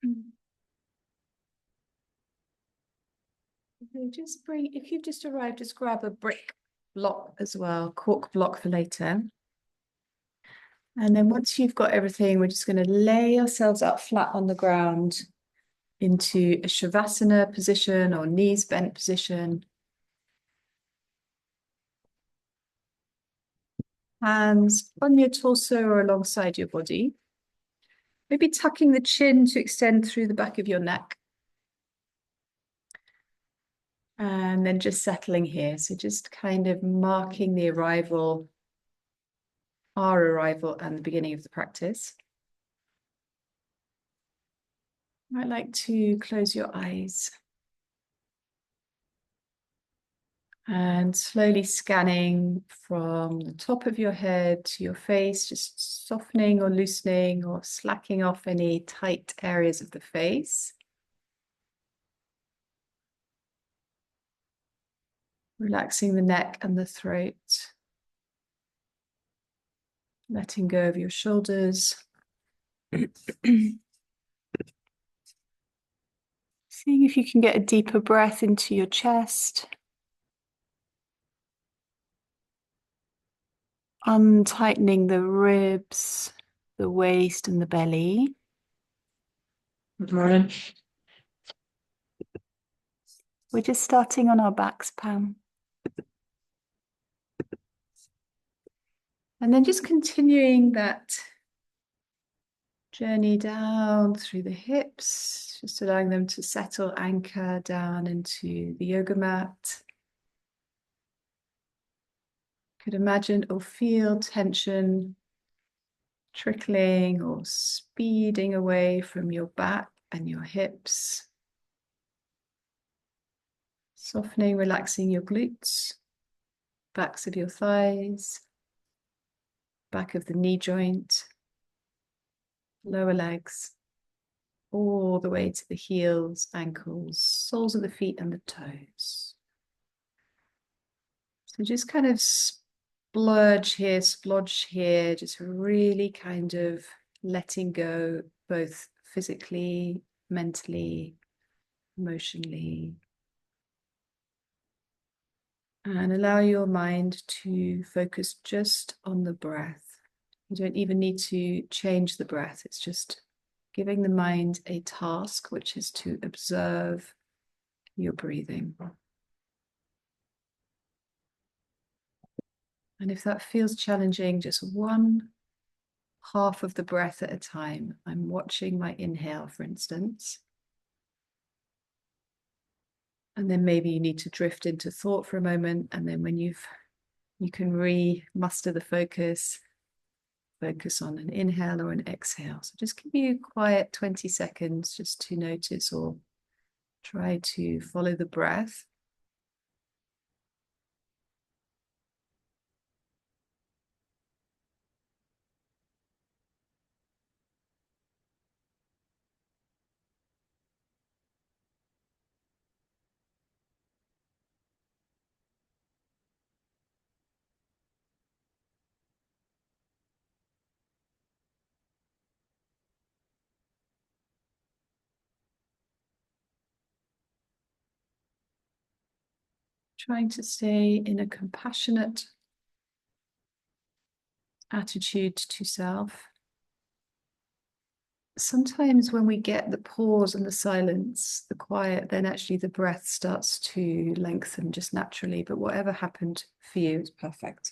Okay, just bring, if you've just arrived, just grab a brick block as well, cork block for later. And then once you've got everything, we're just going to lay ourselves out flat on the ground into a shavasana position or knees bent position. Hands on your torso or alongside your body. Maybe tucking the chin to extend through the back of your neck. And then just settling here. So just kind of marking the arrival, our arrival and the beginning of the practice. I'd like to close your eyes. And slowly scanning from the top of your head to your face, just softening or loosening or slacking off any tight areas of the face. Relaxing the neck and the throat. Letting go of your shoulders. Seeing if you can get a deeper breath into your chest. Untightening the ribs, the waist and the belly. Good morning. We're just starting on our backs, Pam. And then just continuing that journey down through the hips, just allowing them to settle, anchor down into the yoga mat. Could imagine or feel tension trickling or speeding away from your back and your hips. Softening, relaxing your glutes, backs of your thighs, back of the knee joint, lower legs, all the way to the heels, ankles, soles of the feet and the toes. So just kind of splodge here, just really kind of letting go, both physically, mentally, emotionally. And allow your mind to focus just on the breath. You don't even need to change the breath. It's just giving the mind a task, which is to observe your breathing. And if that feels challenging, just one half of the breath at a time. I'm watching my inhale, for instance. And then maybe you need to drift into thought for a moment. And then when you can re-muster the focus on an inhale or an exhale. So just give you a quiet 20 seconds just to notice or try to follow the breath. Trying to stay in a compassionate attitude to self. Sometimes when we get the pause and the silence, the quiet, then actually the breath starts to lengthen just naturally. But whatever happened for you is perfect.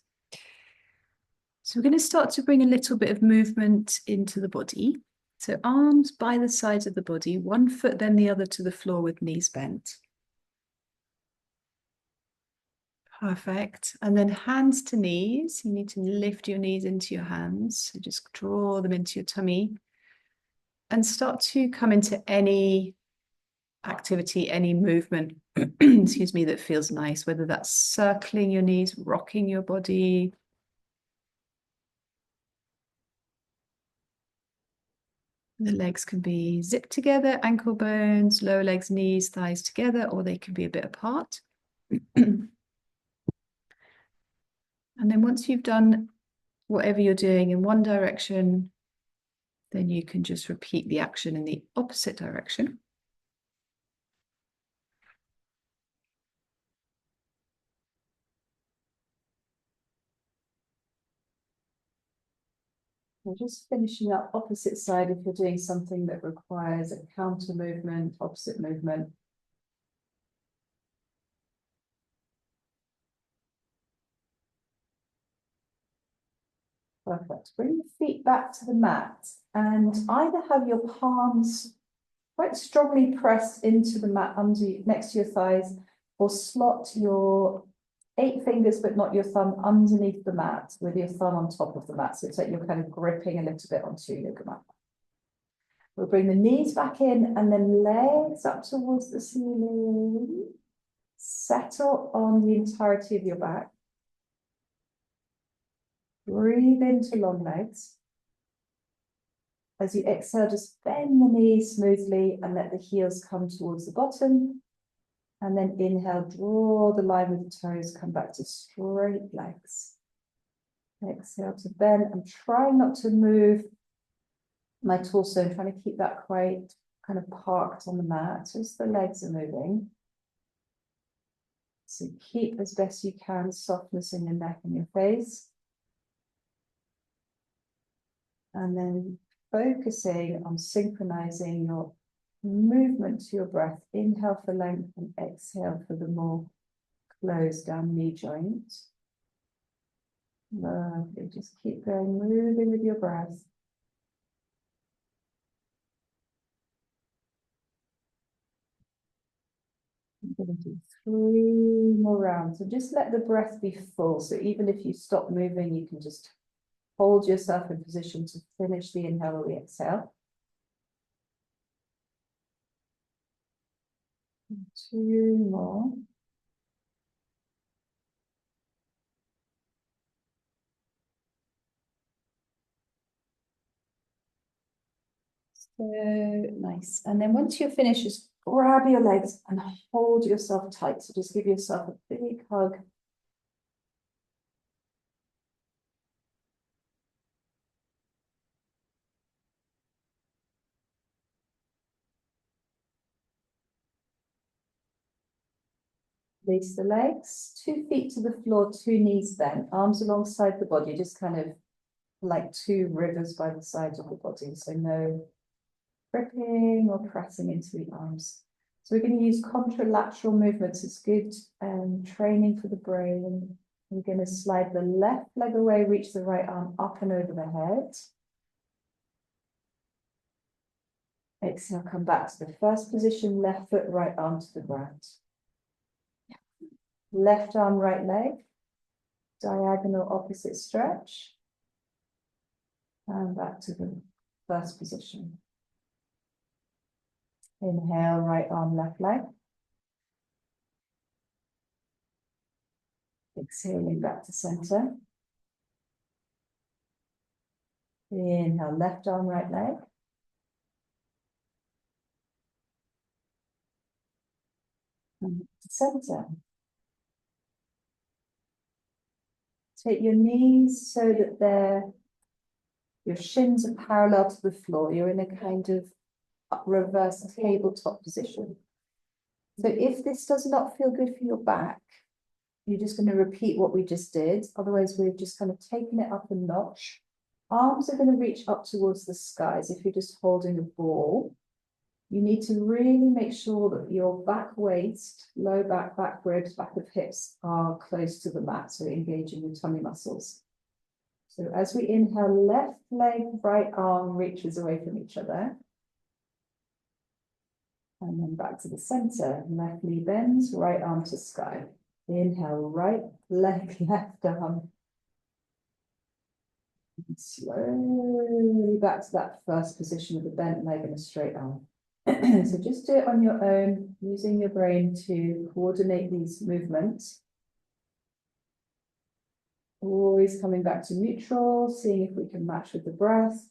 So we're going to start to bring a little bit of movement into the body. So arms by the sides of the body, one foot then the other to the floor with knees bent. Perfect. And then hands to knees. You need to lift your knees into your hands. So just draw them into your tummy. And start to come into any activity, any movement, excuse me, that feels nice, whether that's circling your knees, rocking your body. The legs can be zipped together, ankle bones, lower legs, knees, thighs together, or they can be a bit apart. And then once you've done whatever you're doing in one direction, then you can just repeat the action in the opposite direction. We're just finishing up opposite side if you're doing something that requires a counter movement, opposite movement. Perfect. Bring the feet back to the mat and either have your palms quite strongly pressed into the mat next to your thighs, or slot your 8 fingers but not your thumb underneath the mat with your thumb on top of the mat. So it's like you're kind of gripping a little bit onto your yoga mat. We'll bring the knees back in and then legs up towards the ceiling. Settle on the entirety of your back. Breathe into long legs. As you exhale, just bend the knees smoothly and let the heels come towards the bottom. And then inhale, draw the line with the toes, come back to straight legs. Exhale to bend. I'm trying not to move my torso, I'm trying to keep that quite kind of parked on the mat, just the legs are moving. So keep as best you can softness in your neck and your face. And then focusing on synchronizing your movement to your breath. Inhale for length and exhale for the more closed down knee joint. Lovely. Just keep going, moving with your breath. I'm going to do 3 more rounds. So just let the breath be full. So even if you stop moving, you can just hold yourself in position to finish the inhale or the exhale. 2 more. So nice. And then once you're finished, just grab your legs and hold yourself tight. So just give yourself a big hug. Release the legs, 2 feet to the floor, 2 knees bent, arms alongside the body, just kind of like 2 rivers by the sides of the body. So no gripping or pressing into the arms. So we're going to use contralateral movements. It's good training for the brain. We're going to slide the left leg away, reach the right arm up and over the head. Exhale, come back to the first position, left foot, right arm to the ground. Left arm, right leg, diagonal opposite stretch. And back to the first position. Inhale, right arm, left leg. Exhaling back to center. Inhale, left arm, right leg. And to center. Take your knees so that your shins are parallel to the floor. You're in a kind of reverse tabletop position. So if this does not feel good for your back, you're just going to repeat what we just did. Otherwise, we're just kind of taking it up a notch. Arms are going to reach up towards the skies. If you're just holding a ball, you need to really make sure that your back waist, low back, back ribs, back of hips are close to the mat, so engaging your tummy muscles. So as we inhale, left leg, right arm reaches away from each other. And then back to the center, left knee bends, right arm to sky. Inhale, right leg, left arm. And slowly back to that first position with a bent leg and a straight arm. So just do it on your own, using your brain to coordinate these movements. Always coming back to neutral, seeing if we can match with the breath.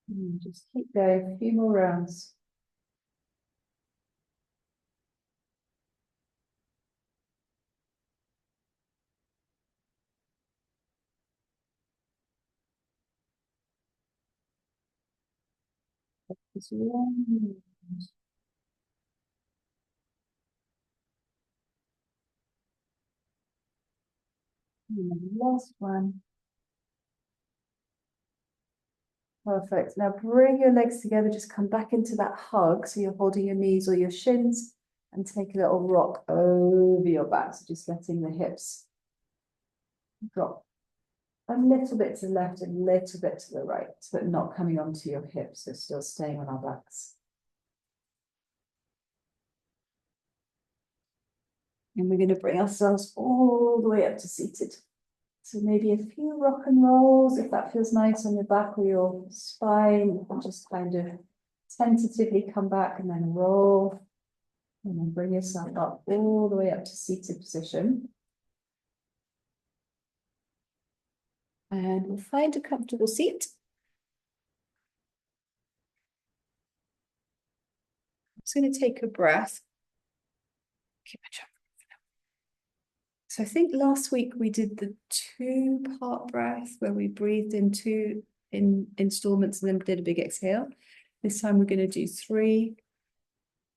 And just keep going, a few more rounds. Just round. Last one. Perfect. Now bring your legs together, just come back into that hug. So you're holding your knees or your shins and take a little rock over your back. So just letting the hips drop a little bit to the left, a little bit to the right, but not coming onto your hips. So still staying on our backs. And we're going to bring ourselves all the way up to seated. So maybe a few rock and rolls, if that feels nice on your back or your spine, and just kind of tentatively come back and then roll. And then bring yourself up all the way up to seated position. And we'll find a comfortable seat. I'm just going to take a breath. Keep my chin. So I think last week we did the 2-part breath where we breathed in 2 installments and then did a big exhale. This time we're going to do 3.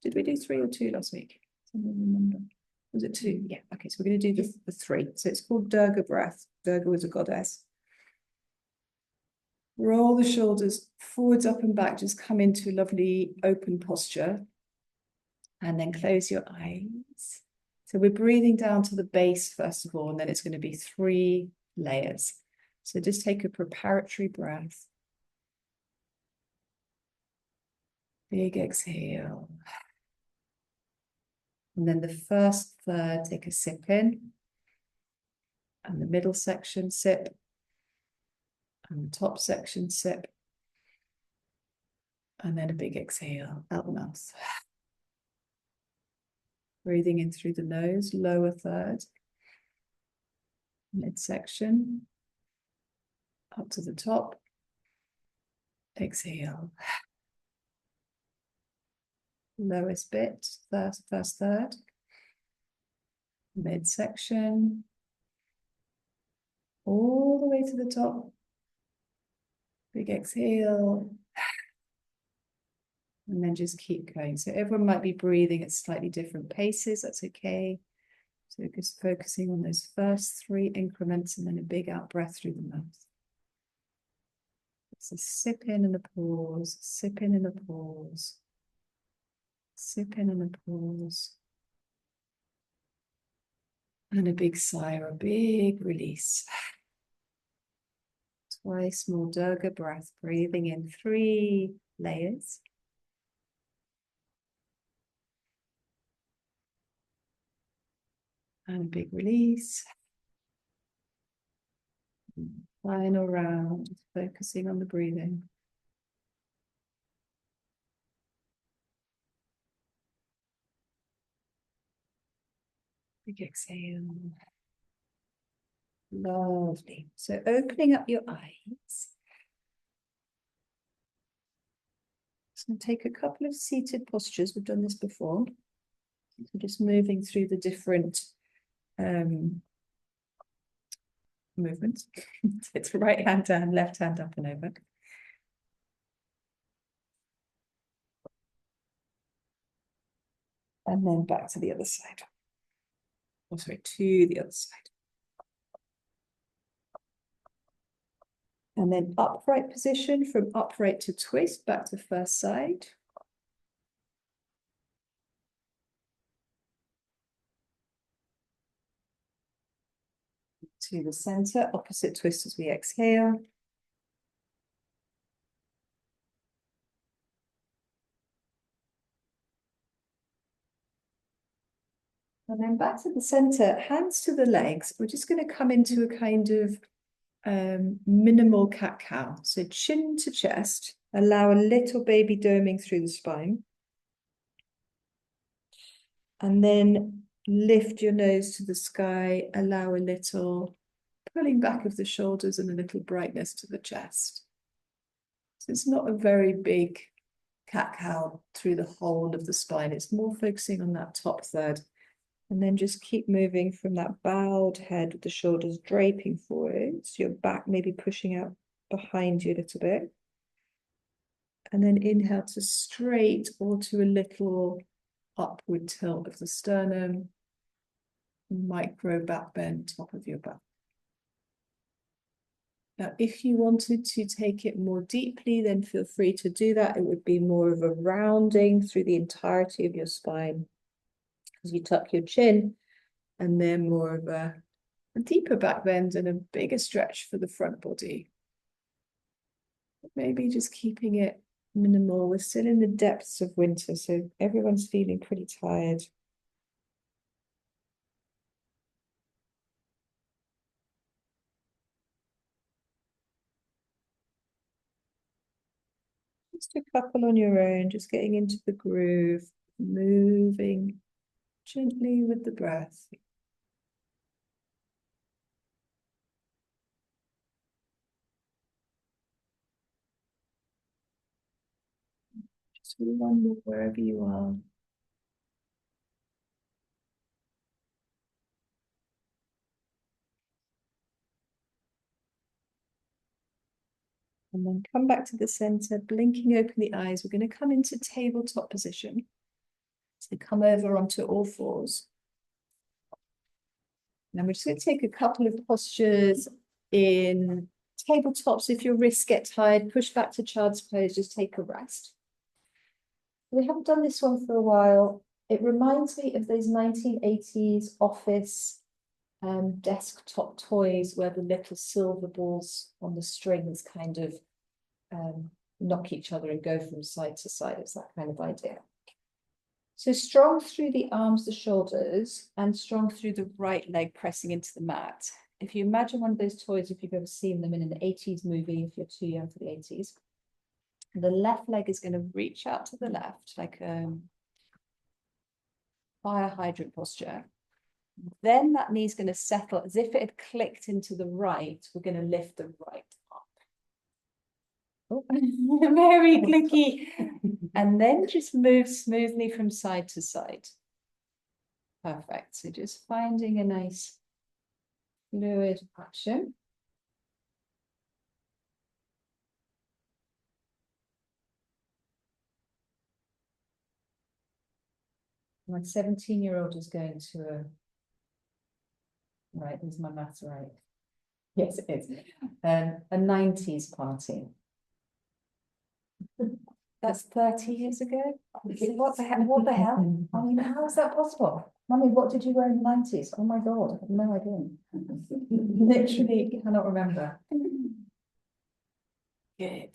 Did we do 3 or 2 last week? I don't remember. Was it 2? Yeah. Okay, so we're going to do the 3. So it's called Durga breath. Durga was a goddess. Roll the shoulders forwards, up and back. Just come into a lovely open posture. And then close your eyes. So we're breathing down to the base first of all, and then it's going to be 3 layers. So just take a preparatory breath. Big exhale. And then the first third, take a sip in. And the middle section, sip. And the top section, sip. And then a big exhale out the mouth. Breathing in through the nose, lower third. Midsection. Up to the top. Exhale. Lowest bit, first third. Midsection. All the way to the top. Big exhale. And then just keep going. So everyone might be breathing at slightly different paces. That's okay. So just focusing on those first 3 increments and then a big out breath through the mouth. So sip in and a pause, sip in and a pause, sip in and a pause. And a big sigh or a big release. Twice more Durga breath, breathing in 3 layers. And a big release. Final round, focusing on the breathing. Big exhale. Lovely. So opening up your eyes. So take a couple of seated postures. We've done this before. So just moving through the different movements. So it's right hand down, left hand up and over. And then back to the other side. Oh, sorry, to the other side. And then upright position, from upright to twist, back to first side. To the center, opposite twist as we exhale. And then back to the center, hands to the legs. We're just going to come into a kind of minimal cat-cow. So chin to chest, allow a little baby doming through the spine. And then lift your nose to the sky, allow a little pulling back of the shoulders and a little brightness to the chest. So it's not a very big cat-cow through the whole of the spine. It's more focusing on that top third. And then just keep moving from that bowed head with the shoulders draping forwards, your back maybe pushing out behind you a little bit. And then inhale to straight or to a little upward tilt of the sternum. Micro back bend, top of your back. Now, if you wanted to take it more deeply, then feel free to do that. It would be more of a rounding through the entirety of your spine as you tuck your chin, and then more of a deeper back bend and a bigger stretch for the front body. Maybe just keeping it minimal. We're still in the depths of winter, so everyone's feeling pretty tired. Just a couple on your own, just getting into the groove, moving gently with the breath. Just one more wherever you are. And then come back to the center, blinking open the eyes. We're going to come into tabletop position. So come over onto all fours. Now we're just going to take a couple of postures in tabletop. So if your wrists get tired, push back to child's pose, just take a rest. We haven't done this one for a while. It reminds me of those 1980s office desktop toys where the little silver balls on the strings kind of knock each other and go from side to side. It's that kind of idea. So strong through the arms, the shoulders, and strong through the right leg pressing into the mat. If you imagine one of those toys, if you've ever seen them in an 80s movie, if you're too young for the 80s, the left leg is going to reach out to the left like a fire hydrant posture. Then that knee's going to settle as if it had clicked into the right. We're going to lift the right up. Oh, very clicky. And then just move smoothly from side to side. Perfect. So just finding a nice fluid action. My 17-year-old is going to right, is my maths right? Yes, it is. A 90s party. That's 30 years ago. What the hell? What the hell? I mean, how is that possible? Mummy, what did you wear in the 90s? Oh my God, I have no idea. Literally cannot remember. Good.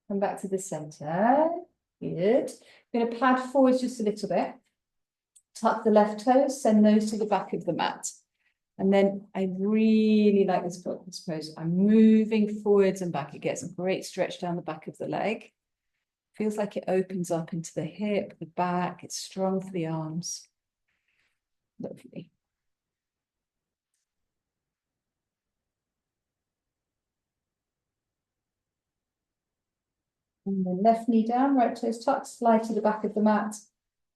Come back to the center. Good. I'm going to pad forwards just a little bit. Tuck the left toes, send those to the back of the mat. And then I really like this pose. I'm moving forwards and back. It gets a great stretch down the back of the leg. Feels like it opens up into the hip, the back. It's strong for the arms. Lovely. And then left knee down, right toes tucked, slide to the back of the mat.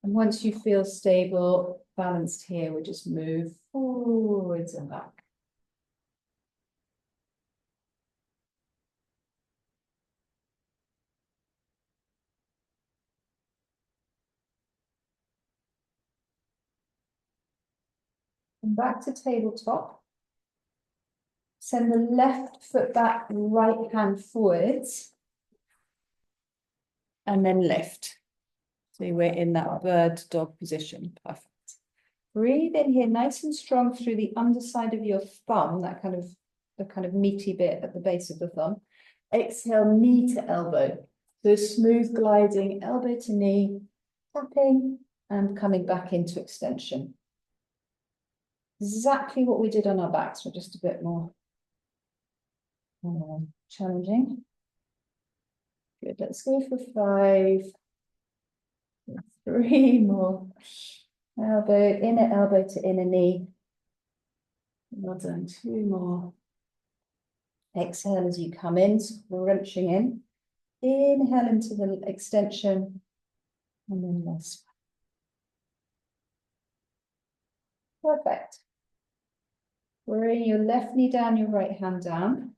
And once you feel stable, balanced here, we just move forwards and back. And back to tabletop. Send the left foot back, right hand forwards. And then lift. So we're in that bird dog position. Perfect. Breathe in here nice and strong through the underside of your thumb, that kind of the kind of meaty bit at the base of the thumb. Exhale, knee to elbow. So smooth gliding, elbow to knee, tapping and coming back into extension. Exactly what we did on our backs, but just a bit more challenging. Good, let's go for 5. 3 more. Elbow to inner knee. Well done, 2 more. Exhale as you come in, crunching in. Inhale into the extension. And then this. Perfect. Bring your left knee down, your right hand down.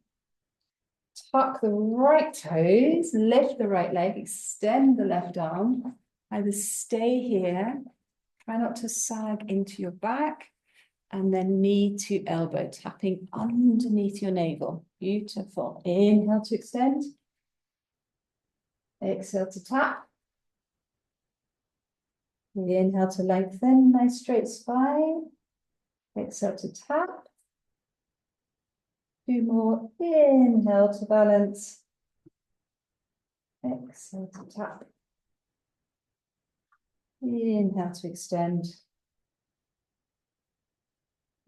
tuck the right toes, lift the right leg, extend the left arm. Either stay here, try not to sag into your back, and then knee to elbow, tapping underneath your navel. Beautiful. Inhale to extend. Exhale to tap. Inhale to lengthen, nice straight spine. Exhale to tap. Two more. Inhale to balance. Exhale to tap. Inhale to extend.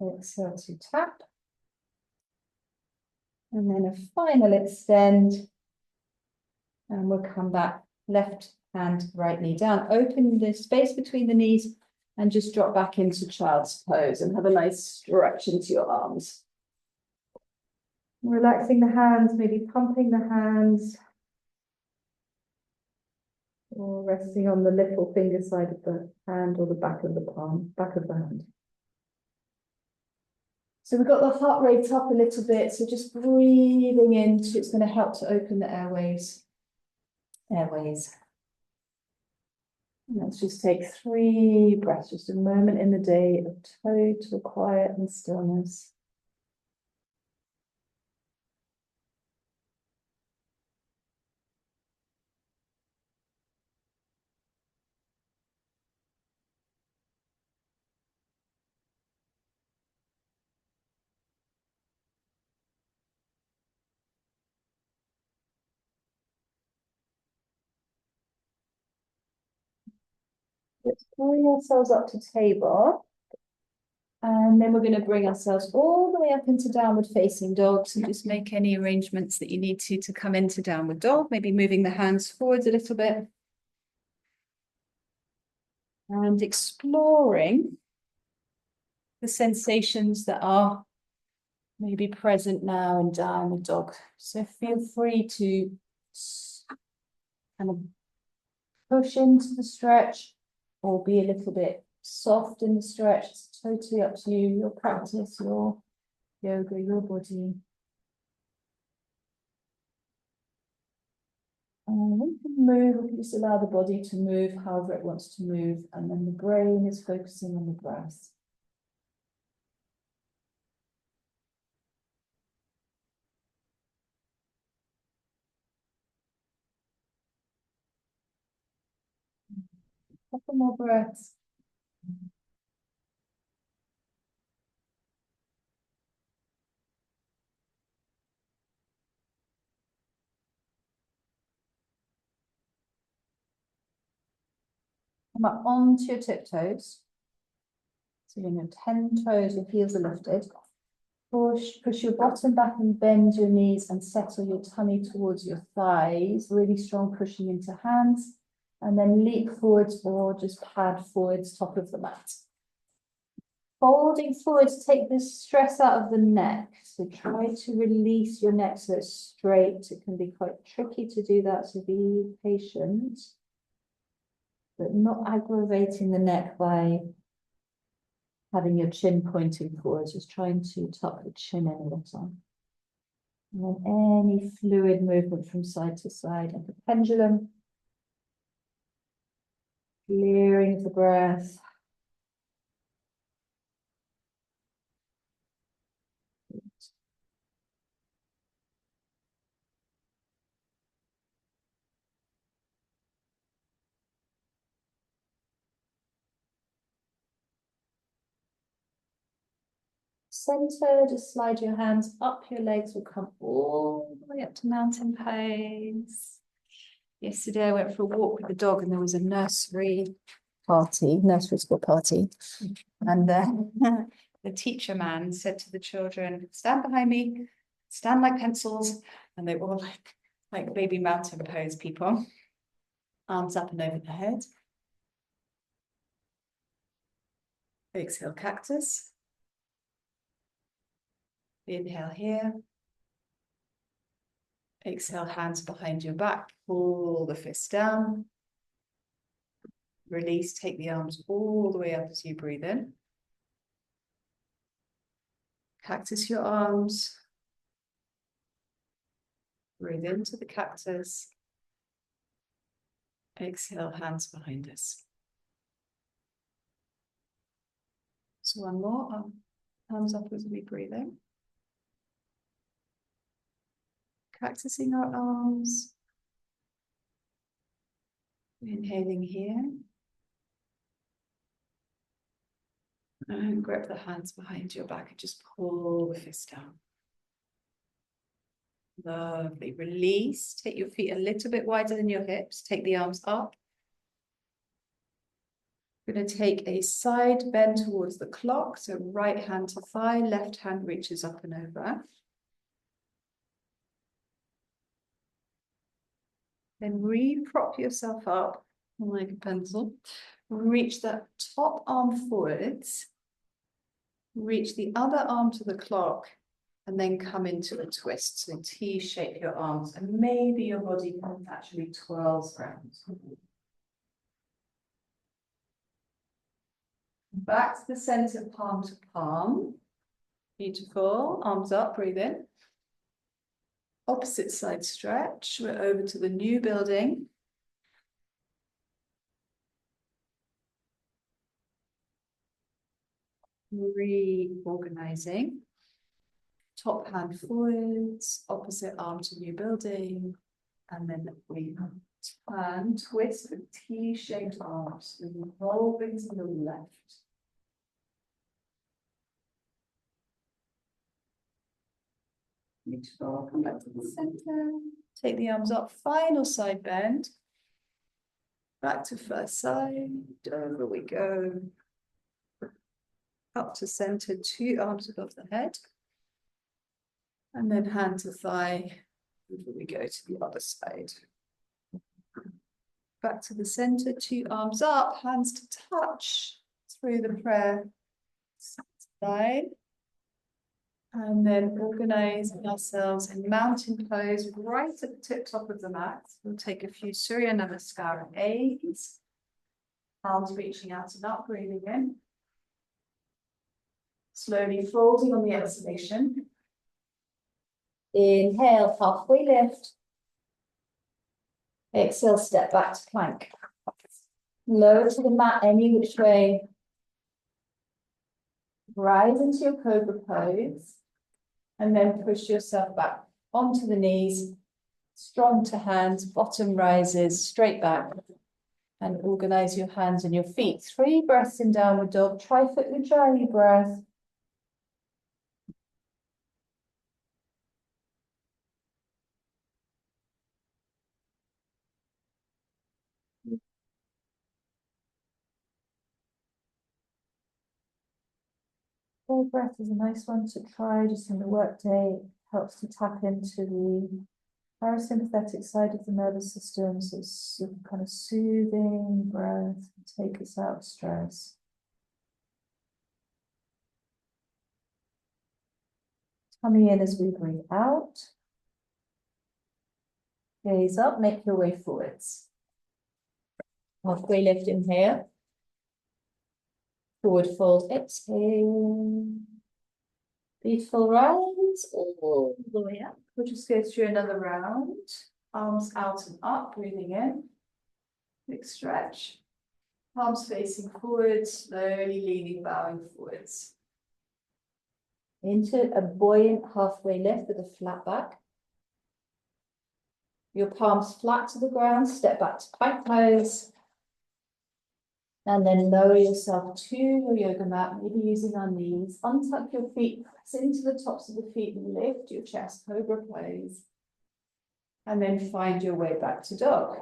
Exhale to tap. And then a final extend. And we'll come back, left hand, right knee down. Open the space between the knees and just drop back into child's pose and have a nice stretch into your arms. Relaxing the hands, maybe pumping the hands. Or resting on the little finger side of the hand or the back of the palm, back of the hand. So we've got the heart rate up a little bit. So just breathing into, it's going to help to open the airways. Let's just take 3 breaths, just a moment in the day of total quiet and stillness. Let's bring ourselves up to table. And then we're going to bring ourselves all the way up into downward facing dog. So just make any arrangements that you need to come into downward dog, maybe moving the hands forwards a little bit. And exploring the sensations that are maybe present now in downward dog. So feel free to kind of push into the stretch or be a little bit soft in the stretch. It's totally up to you, your practice, your yoga, your body. And we can move, we can just allow the body to move however it wants to move, and then the brain is focusing on the breath. Couple more breaths. Come up onto your tiptoes. So you're going to 10 toes, your heels are lifted. Push your bottom back and bend your knees and settle your tummy towards your thighs. Really strong pushing into hands. And then leap forwards or just pad forwards, top of the mat. Folding forwards, take the stress out of the neck. So try to release your neck so it's straight. It can be quite tricky to do that, so be patient. But not aggravating the neck by having your chin pointing forwards, just trying to tuck the chin in a little. And then any fluid movement from side to side, like a pendulum. Clearing of the breath. Center, just slide your hands up, your legs will come all the way up to mountain pose. Yesterday I went for a walk with the dog and there was a nursery school party. And the teacher man said to the children, stand behind me, stand like pencils. And they were all like baby mountain pose people. Arms up and over the head. Exhale, cactus. Inhale here. Exhale, hands behind your back. Pull the fists down. Release, take the arms all the way up as you breathe in. Cactus your arms. Breathe into the cactus. Exhale, hands behind us. So one more, arms up as we breathe in. Cactusing our arms. Inhaling here. And grab the hands behind your back and just pull the fist down. Lovely. Release. Take your feet a little bit wider than your hips. Take the arms up. We're going to take a side bend towards the clock. So right hand to thigh, left hand reaches up and over. Then re-prop yourself up like a pencil. Reach that top arm forwards. Reach the other arm to the clock. And then come into a twist. So T-shape your arms. And maybe your body can actually twirls around. Back to the center, palm to palm. Beautiful. Arms up, breathe in. Opposite side stretch. We're over to the new building. Reorganizing. Top hand forwards, opposite arm to new building. And then we turn, twist with T-shaped arms, revolving to the left. Beautiful. Come back to the center. Take the arms up. Final side bend. Back to first side. Over we go. Up to center. 2 arms above the head. And then hand to thigh. Over we go to the other side. Back to the center. 2 arms up. Hands to touch through the prayer. Side. And then organizing ourselves in mountain pose right at the tip top of the mat. We'll take a few Surya Namaskara A's. Arms reaching out and up, breathing in. Slowly folding on the exhalation. Inhale, halfway lift. Exhale, step back to plank. Lower to the mat any which way. Rise into your cobra pose. And then push yourself back onto the knees, strong to hands, bottom rises, straight back. And organize your hands and your feet. 3 breaths in downward dog, tri-foot ujjayi breath. Full breath is a nice one to try just in the workday. Helps to tap into the parasympathetic side of the nervous system. So it's kind of soothing breath. Take us out of stress. Tummy in as we breathe out. Gaze up, make your way forwards. Halfway lift, inhale. Forward fold, exhale. Beautiful, rise all the way up. We'll just go through another round. Arms out and up, breathing in. Big stretch. Palms facing forward, slowly leaning, bowing forwards. Into a buoyant halfway lift with a flat back. Your palms flat to the ground, step back to plank pose. And then lower yourself to your yoga mat, maybe using our knees. Untuck your feet, press into the tops of the feet and lift your chest, cobra pose. And then find your way back to dog.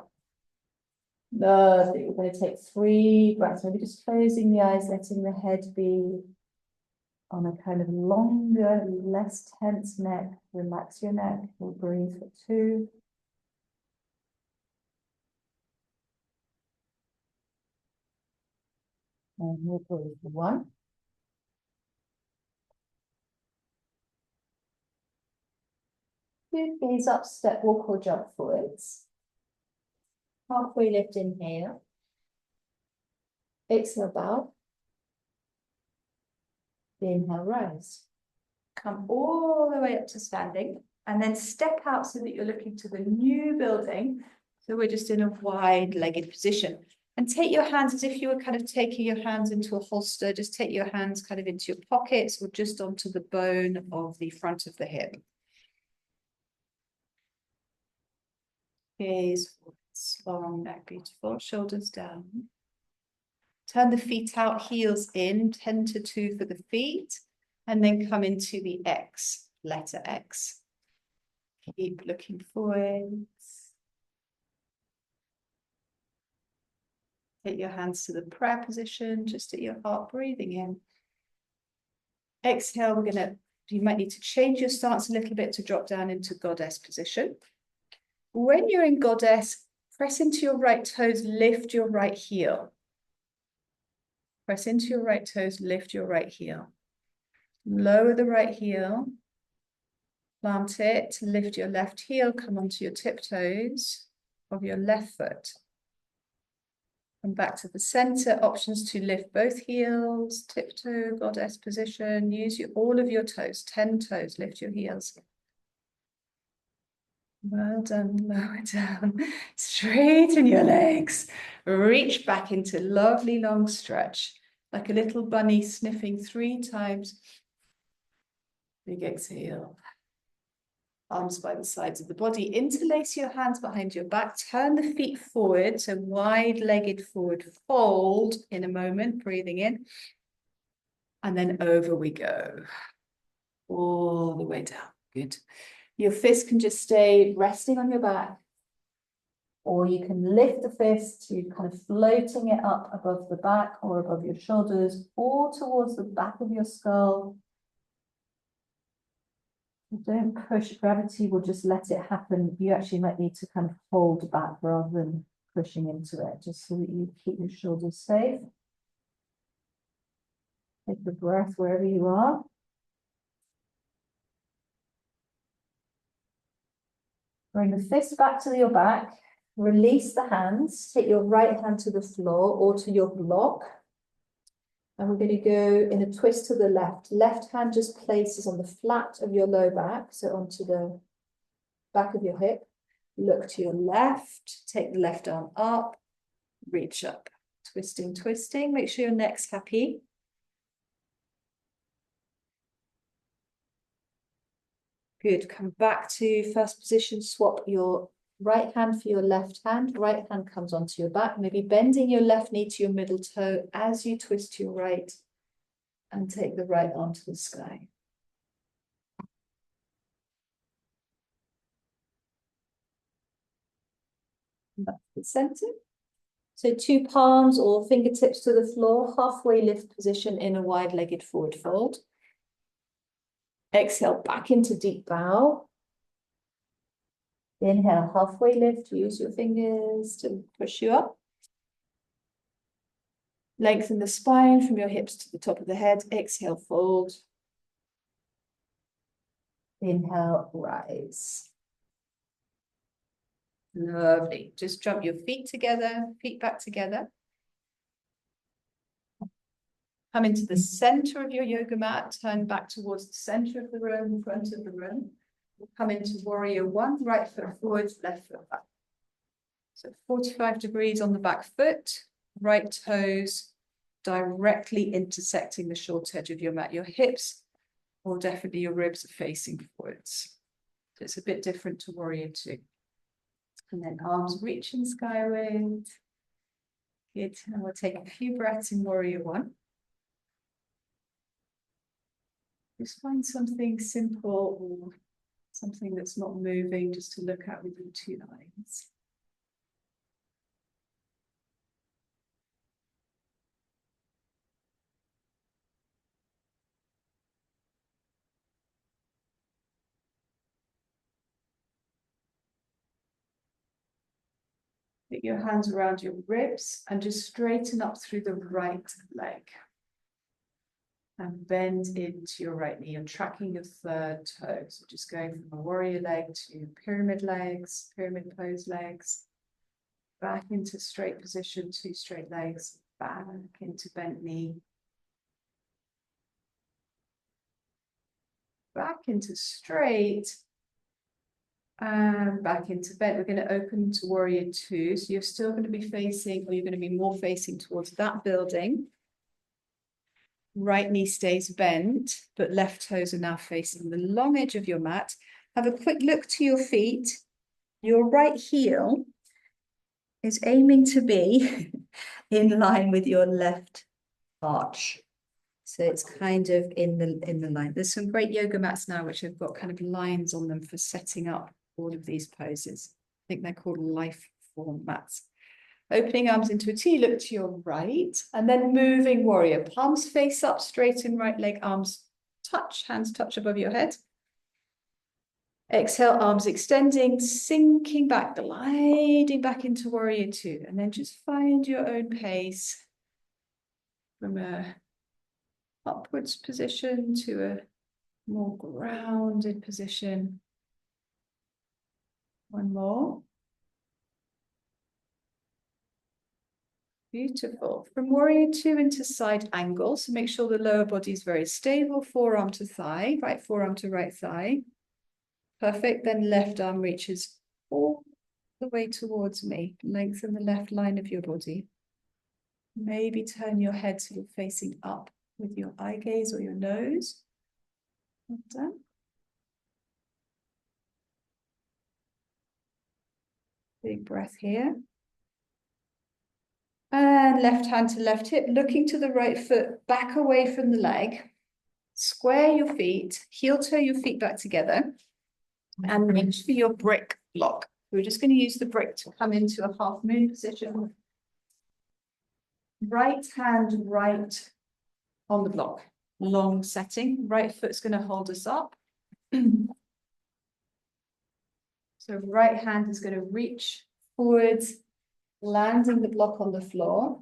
Lovely. We're going to take 3 breaths, maybe just closing the eyes, letting the head be on a kind of longer, less tense neck. Relax your neck. We'll breathe for 2. And we'll breathe for 1. Good. Gaze up, step, walk or jump forwards. Halfway lift, inhale. Exhale, bow. Inhale, rise. Come all the way up to standing. And then step out so that you're looking to the new building. So we're just in a wide-legged position. And take your hands as if you were kind of taking your hands into a holster. Just take your hands kind of into your pockets or just onto the bone of the front of the hip. Gaze forwards, long neck, beautiful. Shoulders down. Turn the feet out, heels in, 10 to 2 for the feet. And then come into the X, letter X. Keep looking forwards. Take your hands to the prayer position, just at your heart, breathing in. Exhale, you might need to change your stance a little bit to drop down into goddess position. When you're in goddess, press into your right toes, lift your right heel. Press into your right toes, lift your right heel. Lower the right heel. Plant it, lift your left heel, come onto your tiptoes of your left foot. Come back to the center, options to lift both heels, tiptoe, goddess position, use all of your toes, 10 toes, lift your heels. Well done, lower down, straighten your legs, reach back into lovely long stretch, like a little bunny sniffing 3 times. Big exhale. Arms by the sides of the body, interlace your hands behind your back, turn the feet forward, so wide-legged forward fold in a moment, breathing in, and then over we go, all the way down, good. Your fist can just stay resting on your back, or you can lift the fist to kind of floating it up above the back or above your shoulders, or towards the back of your skull. Don't push, gravity will just let it happen. You actually might need to kind of hold back rather than pushing into it, just so that you keep your shoulders safe. Take the breath wherever you are. Bring the fist back to your back. Release the hands. Take your right hand to the floor or to your block. And we're going to go in a twist to the left. Left hand just places on the flat of your low back, so onto the back of your hip. Look to your left, take the left arm up, reach up. Twisting, twisting. Make sure your neck's happy. Good. Come back to first position. Swap your right hand for your left hand. Right hand comes onto your back. Maybe bending your left knee to your middle toe as you twist to your right and take the right arm to the sky. Back to the center. So 2 palms or fingertips to the floor, halfway lift position in a wide-legged forward fold. Exhale back into deep bow. Inhale, halfway lift, use your fingers to push you up. Lengthen the spine from your hips to the top of the head. Exhale, fold. Inhale, rise. Lovely. Just jump your feet together, feet back together. Come into the center of your yoga mat, turn back towards the center of the room, front of the room. Come into warrior 1, right foot forwards, left foot back. So 45 degrees on the back foot, right toes directly intersecting the short edge of your mat. Your hips, or definitely your ribs, are facing forwards. So it's a bit different to warrior 2. And then arms reaching skyward. Good. And we'll take a few breaths in warrior 1. Just find something simple or something that's not moving, just to look at with your 2 eyes. Put your hands around your ribs and just straighten up through the right leg. And bend into your right knee. You're tracking your 3rd toe. So just going from a warrior leg to pyramid legs, pyramid pose legs. Back into straight position, 2 straight legs. Back into bent knee. Back into straight. And back into bed. We're going to open to warrior two. So you're still going to be facing, or you're going to be more facing towards that building. Right knee stays bent, but left toes are now facing the long edge of your mat. Have a quick look to your feet. Your right heel is aiming to be in line with your left arch. So it's kind of in the line. There's some great yoga mats now which have got kind of lines on them for setting up all of these poses. I think they're called life form mats. Opening arms into a T, look to your right, and then moving warrior. Palms face up, straighten right leg, arms touch, hands touch above your head. Exhale, arms extending, sinking back, gliding back into warrior two, and then just find your own pace from a upwards position to a more grounded position. One more. Beautiful. From warrior two into side angle. So make sure the lower body is very stable. Forearm to thigh, right forearm to right thigh. Perfect. Then left arm reaches all the way towards me. Lengthen the left line of your body. Maybe turn your head so you're facing up with your eye gaze or your nose. Well done. Big breath here. And left hand to left hip, looking to the right foot, back away from the leg. Square your feet, heel toe your feet back together, and reach for your brick block. We're just going to use the brick to come into a half moon position. Right hand right on the block, long setting. Right foot's going to hold us up. So right hand is going to reach forwards, landing the block on the floor.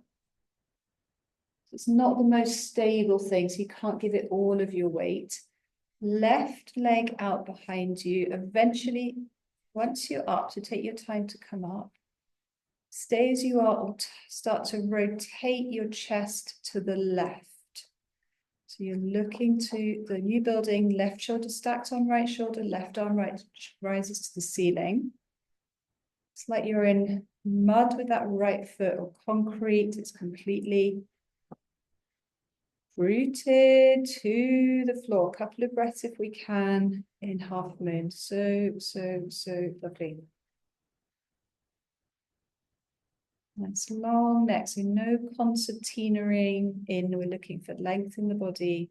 It's not the most stable thing, so you can't give it all of your weight. Left leg out behind you. Eventually, once you're up, to take your time to come up. Stay as you are, or start to rotate your chest to the left. So you're looking to the new building, left shoulder stacked on right shoulder, left arm right rises to the ceiling. It's like you're in mud with that right foot, or concrete. It's completely rooted to the floor. A couple of breaths if we can in half moon. So lovely. Nice long neck, so no concertinaing in. We're looking for length in the body.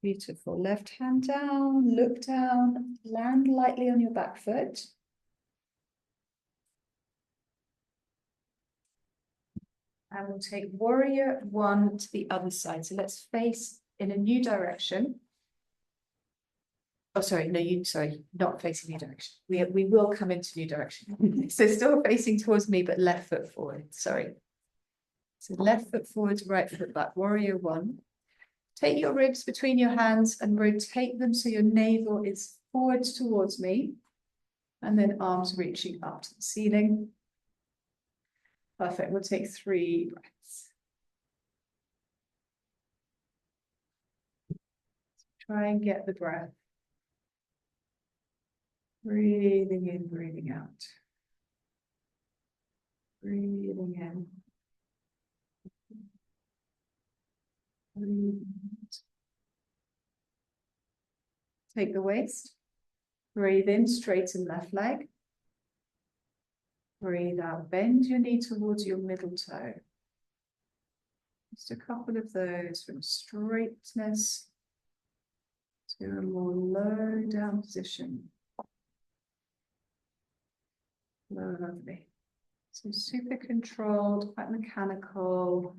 Beautiful. Left hand down, look down, land lightly on your back foot. And we'll take warrior one to the other side. So let's face in a new direction. Oh, sorry, no, not facing new direction. We will come into new direction. So still facing towards me, but left foot forward, sorry. So left foot forward, right foot back, warrior one. Take your ribs between your hands and rotate them so your navel is forwards towards me. And then arms reaching up to the ceiling. Perfect, we'll take 3 breaths. Try and get the breath. Breathing in, breathing out. Breathing in. Breathing out. Take the waist. Breathe in, straighten left leg. Breathe out, bend your knee towards your middle toe. Just a couple of those from straightness to a more low down position. Lovely. So super controlled, quite mechanical,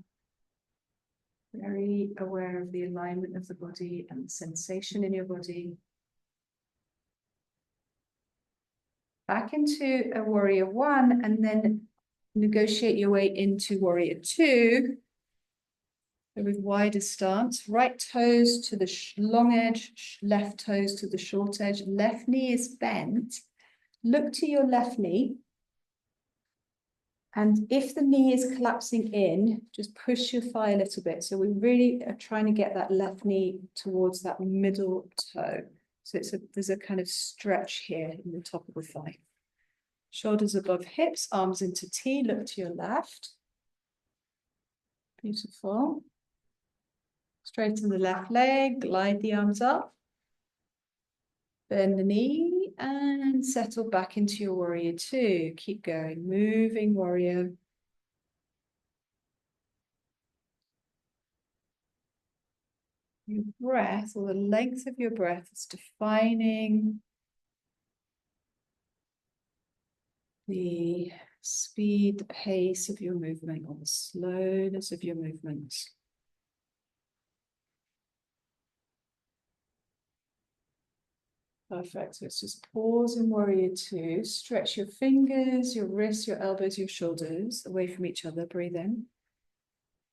very aware of the alignment of the body and the sensation in your body. Back into a warrior one, and then negotiate your way into warrior two. So with wider stance, right toes to the long edge, left toes to the short edge, left knee is bent. Look to your left knee. And if the knee is collapsing in, just push your thigh a little bit. So we really are trying to get that left knee towards that middle toe. So there's a kind of stretch here in the top of the thigh. Shoulders above hips, arms into T, look to your left. Beautiful. Straighten the left leg, glide the arms up. Bend the knee and settle back into your warrior two. Keep going, moving warrior. Your breath, or the length of your breath, is defining the speed, the pace of your movement, or the slowness of your movement. Perfect. So it's just pause in warrior two. Stretch your fingers, your wrists, your elbows, your shoulders away from each other. Breathe in.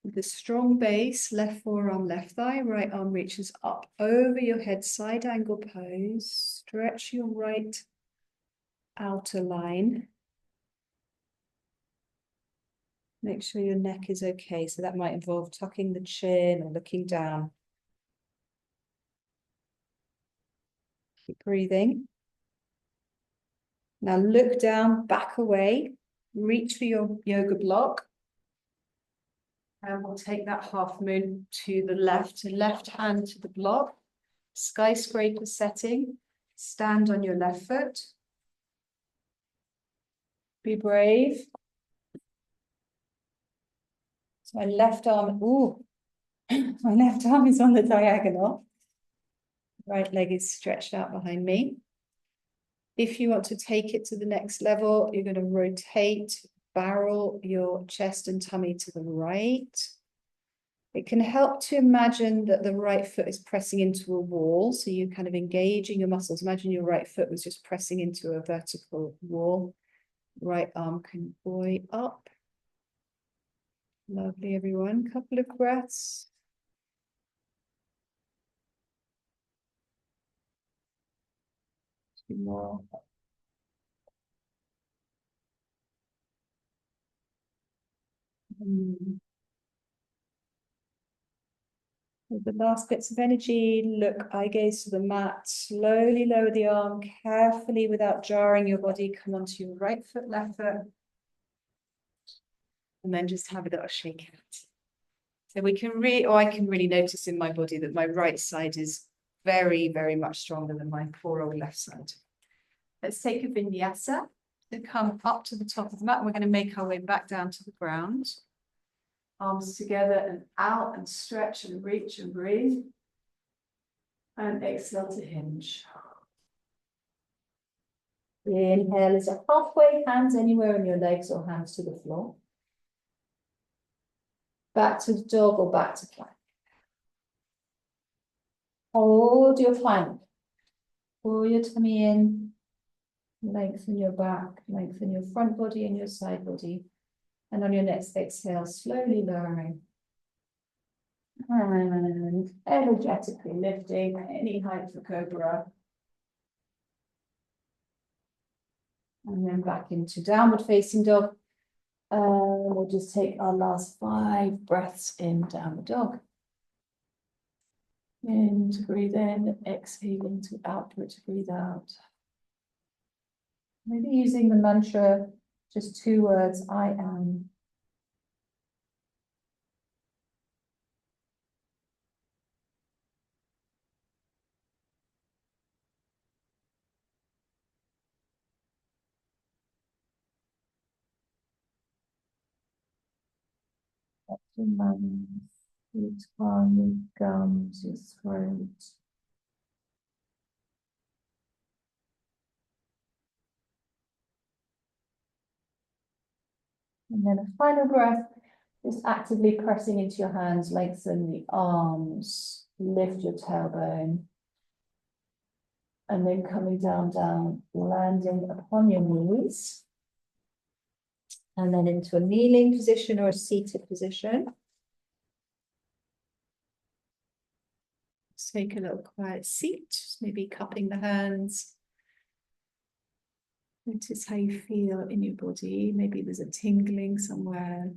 With a strong base, left forearm, left thigh, right arm reaches up over your head, side angle pose. Stretch your right outer line. Make sure your neck is okay. So that might involve tucking the chin or looking down. Keep breathing. Now look down, back away, reach for your yoga block. And we'll take that half moon to the left, so left hand to the block, skyscraper setting, stand on your left foot. Be brave. So my left arm, ooh, my left arm is on the diagonal. Right leg is stretched out behind me. If you want to take it to the next level, you're going to rotate, barrel your chest and tummy to the right. It can help to imagine that the right foot is pressing into a wall. So you're kind of engaging your muscles. Imagine your right foot was just pressing into a vertical wall. Right arm can buoy up. Lovely, everyone. Couple of breaths. Two more. With the last bits of energy, look, eye gaze to the mat. Slowly lower the arm, carefully without jarring your body. Come onto your right foot, left foot. And then just have a little shake out. So we can I can really notice in my body that my right side is very, very much stronger than my poor old left side. Let's take a vinyasa to come up to the top of the mat. We're going to make our way back down to the ground. Arms together and out and stretch and reach and breathe. And exhale to hinge. Inhale is a halfway, hands anywhere on your legs or hands to the floor. Back to the dog or back to plank. Hold your plank. Pull your tummy in. Lengthen your back, lengthen your front body and your side body. And on your next exhale, slowly lowering. And energetically lifting any height for cobra. And then back into downward facing dog. We'll just take our last 5 breaths in downward dog. In to breathe in, exhaling to outward to breathe out. Maybe using the mantra, just 2 words, I am. Your lungs, your tongue, your gums, your throat. And then a final breath, just actively pressing into your hands, lengthen the arms, lift your tailbone. And then coming down, landing upon your knees. And then into a kneeling position or a seated position. Let's take a little quiet seat, just maybe cupping the hands. Notice how you feel in your body. Maybe there's a tingling somewhere.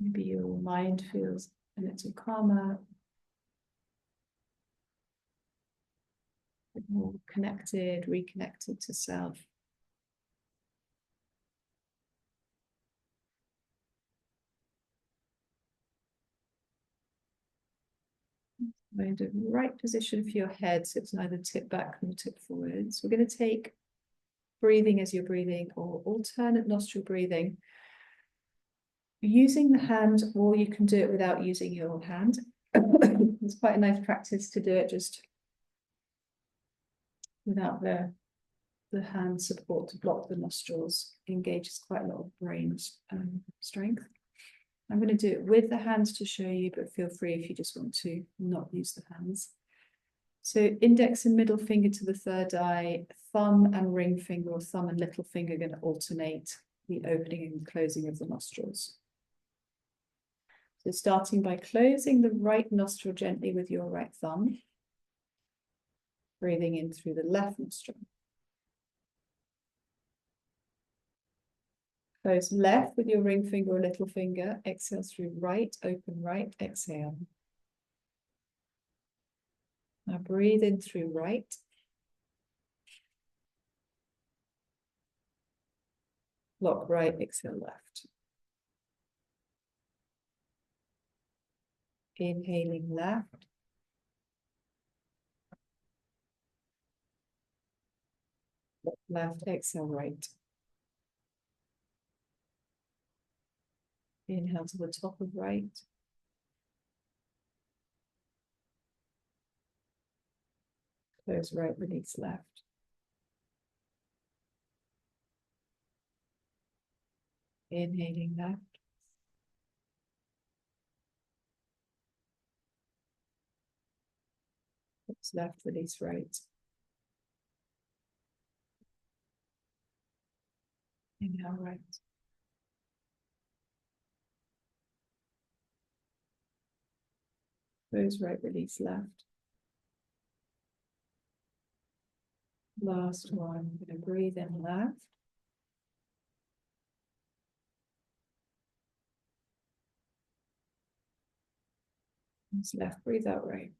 Maybe your mind feels a little calmer. more connected, reconnected to self. Find the right position for your head so it's neither tip back nor tip forwards. We're going to take breathing as you're breathing, or alternate nostril breathing. Using the hand, or you can do it without using your hand. It's quite a nice practice to do it just without the hand support to block the nostrils. It engages quite a lot of brain strength. I'm going to do it with the hands to show you, but feel free if you just want to not use the hands. So index and middle finger to the third eye, thumb and ring finger, or thumb and little finger, are going to alternate the opening and closing of the nostrils. So starting by closing the right nostril gently with your right thumb, breathing in through the left nostril. Close left with your ring finger or little finger, exhale through right, open right, exhale. Now breathe in through right. Lock right, exhale left. Inhaling left. Lock left, exhale right. Inhale to the top of right. Close right, release left. Inhaling left. Close left, release right. Inhale right. Close right, release left. Last one, I'm going to breathe in left. Just left, breathe out right.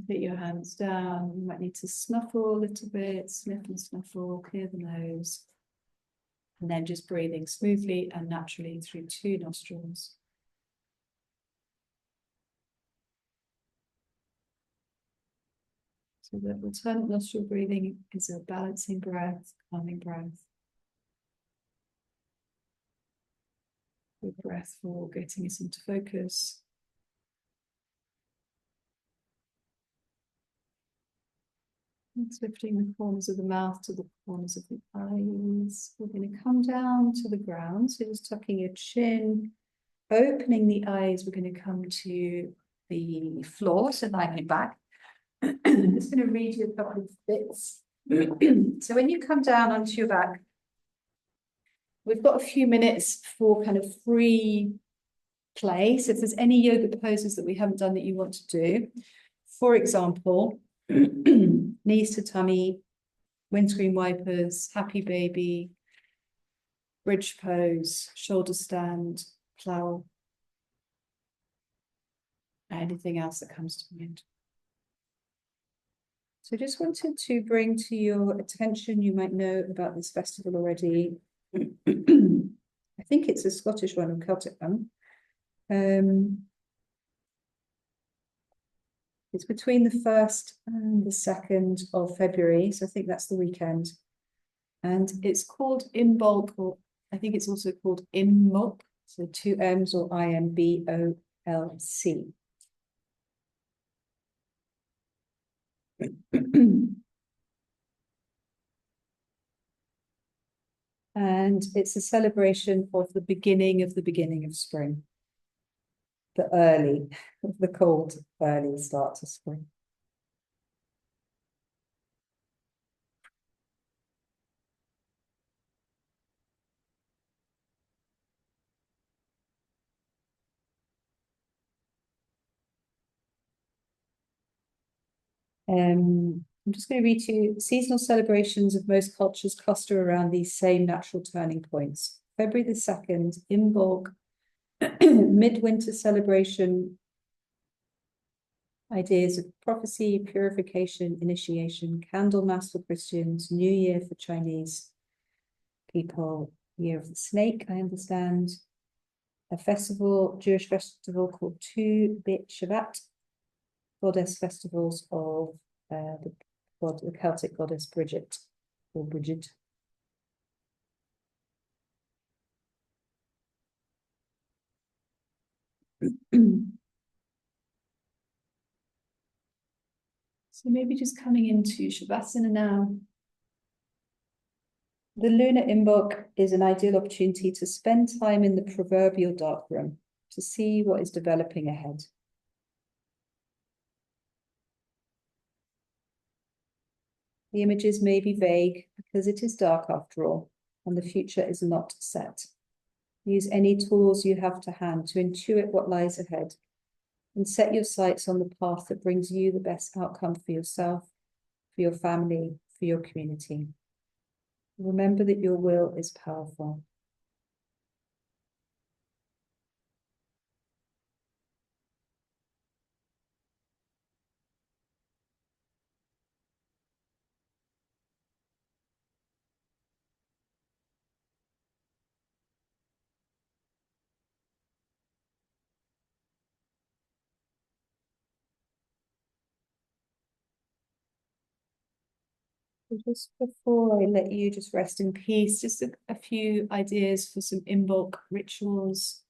Put your hands down. You might need to snuffle a little bit, sniff and snuffle, clear the nose. And then just breathing smoothly and naturally through two nostrils. So the alternate nostril breathing is a balancing breath, calming breath. Good breath for getting us into focus. Lifting the corners of the mouth to the corners of the eyes. We're going to come down to the ground. So just tucking your chin, opening the eyes. We're going to come to the floor, so lying back. I'm just going to read you a couple of bits. So when you come down onto your back, we've got a few minutes for kind of free play. So if there's any yoga poses that we haven't done that you want to do, for example, knees to tummy, windscreen wipers, happy baby, bridge pose, shoulder stand, plow, anything else that comes to mind. So just wanted to bring to your attention, you might know about this festival already. I think it's a Scottish one or Celtic one. It's between the 1st and the 2nd of February, so I think that's the weekend. And it's called Imbolc, or I think it's also called Imbolc, so 2 M's, or Imbolc. And it's a celebration of the beginning of spring. The cold early start to spring. I'm just going to read you, seasonal celebrations of most cultures cluster around these same natural turning points. February the 2nd, Imbolc, Midwinter celebration, ideas of prophecy, purification, initiation, Candlemas for Christians, New Year for Chinese people, Year of the Snake, I understand. A festival, Jewish festival called Tu Bit Shabbat, goddess festivals of the Celtic goddess Bridget, or Bridget. So maybe just coming into Shavasana now. The lunar imbolc is an ideal opportunity to spend time in the proverbial dark room, to see what is developing ahead. The images may be vague because it is dark after all, and the future is not set. Use any tools you have to hand to intuit what lies ahead, and set your sights on the path that brings you the best outcome for yourself, for your family, for your community. Remember that your will is powerful. Just before I let you just rest in peace, just a few ideas for some imbolc rituals.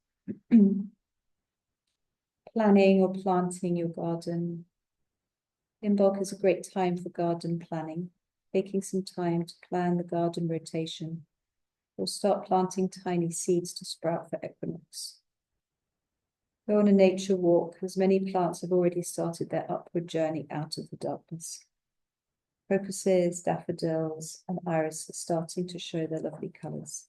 Planning or planting your garden. Imbolc is a great time for garden planning, taking some time to plan the garden rotation, or start planting tiny seeds to sprout for equinox. Go on a nature walk, as many plants have already started their upward journey out of the darkness. Crocuses, daffodils, and iris are starting to show their lovely colours.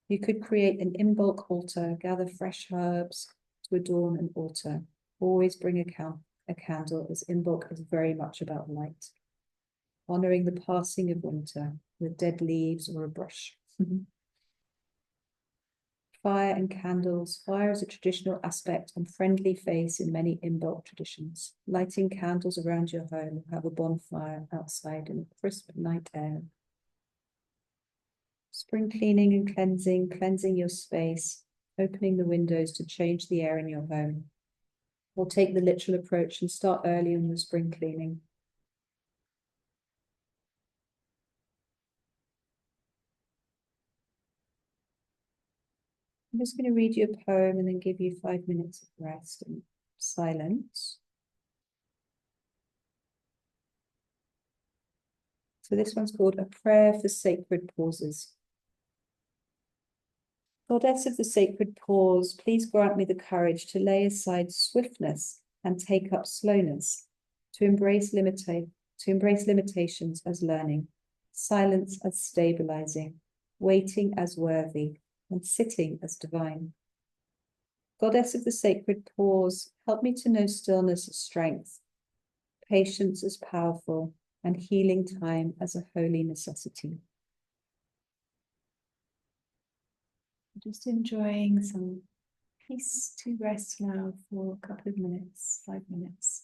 You could create an imbolc altar, gather fresh herbs to adorn an altar. Always bring a candle, as imbolc is very much about light. Honouring the passing of winter with dead leaves or a brush. Fire and candles. Fire is a traditional aspect and friendly face in many imbolc traditions. Lighting candles around your home, have a bonfire outside in a crisp night air. Spring cleaning and cleansing, cleansing your space, opening the windows to change the air in your home. Or take the literal approach and start early on your spring cleaning. I'm just going to read you a poem and then give you 5 minutes of rest and silence. So this one's called A Prayer for Sacred Pauses. Goddess of the sacred pause, please grant me the courage to lay aside swiftness and take up slowness, to embrace limitations as learning, silence as stabilizing, waiting as worthy, and sitting as divine. Goddess of the sacred pause, help me to know stillness as strength, patience as powerful, and healing time as a holy necessity. Just enjoying some peace to rest now for a couple of minutes, 5 minutes.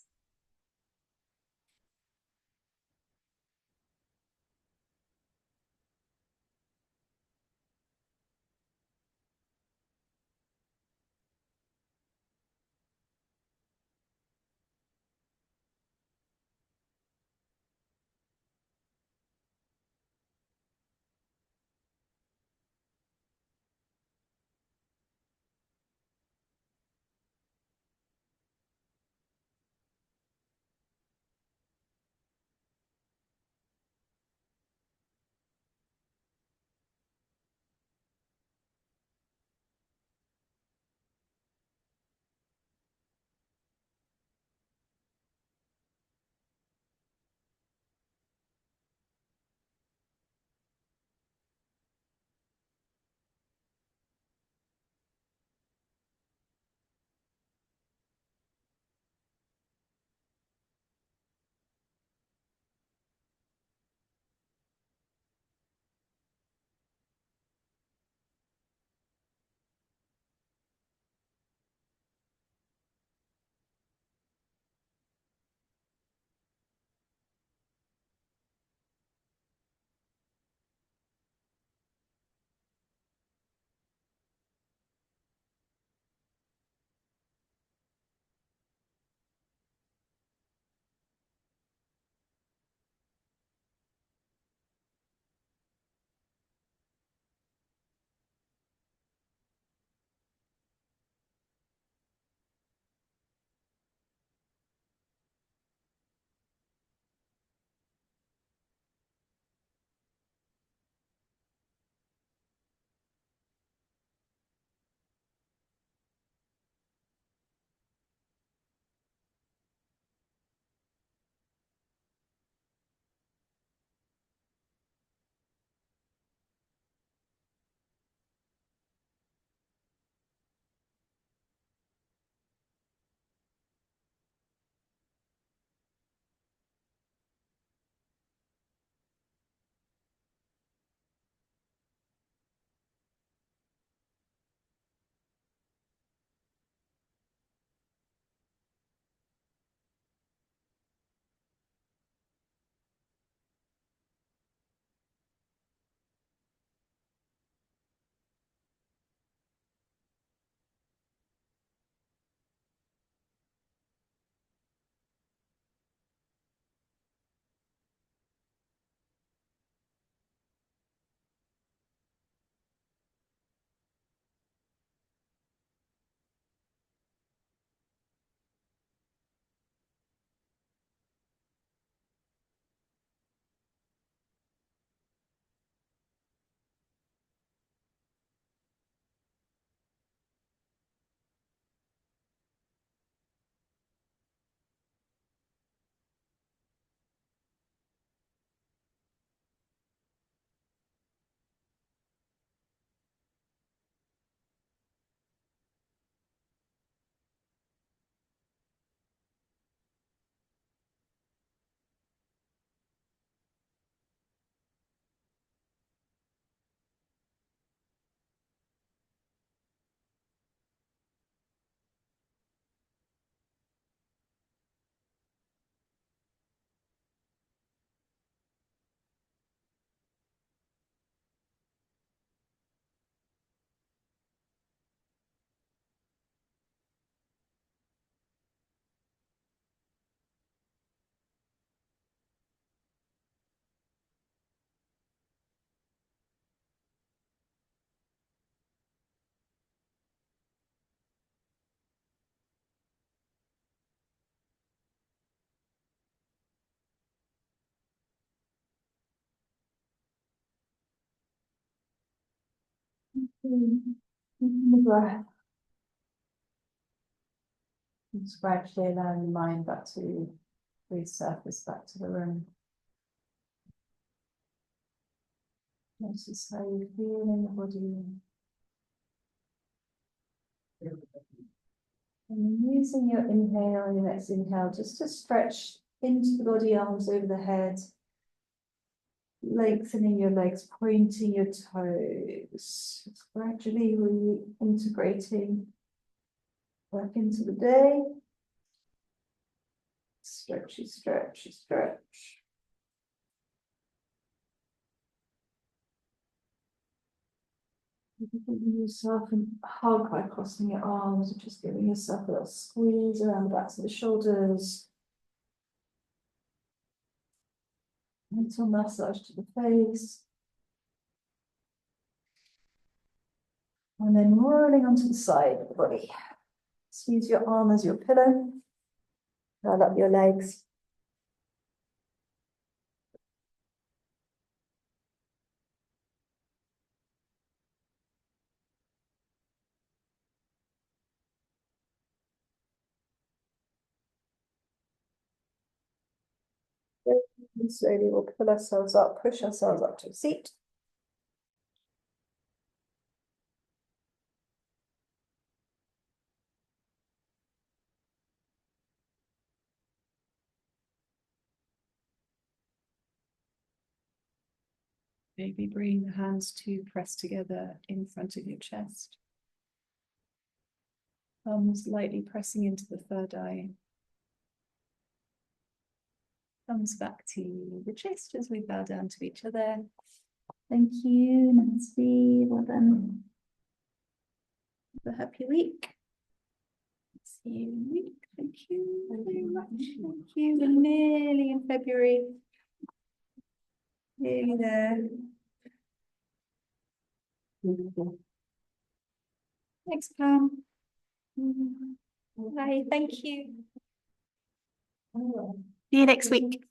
The breath. Just gradually allowing the mind back to resurface back to the room. Notice how you feel in the body. And using your inhale and your next inhale just to stretch into the body, arms over the head, lengthening your legs, pointing your toes, gradually reintegrating back into the day. Stretchy, stretchy, stretch. Giving yourself a hug by crossing your arms, or just giving yourself a little squeeze around the backs of the shoulders. Little massage to the face. And then rolling onto the side of the body. Just use your arm as your pillow. Curl up your legs. And slowly we'll pull ourselves up, push ourselves up to a seat. Maybe bring the hands to press together in front of your chest. Thumbs lightly pressing into the third eye. Thumbs back to the chest as we bow down to each other. Thank you, Nancy. Well done. Have a happy week. See you in a week. Thank you very much. Thank you. We're nearly in February. Nearly there. Thanks, Pam. Bye. Thank you. See you next week.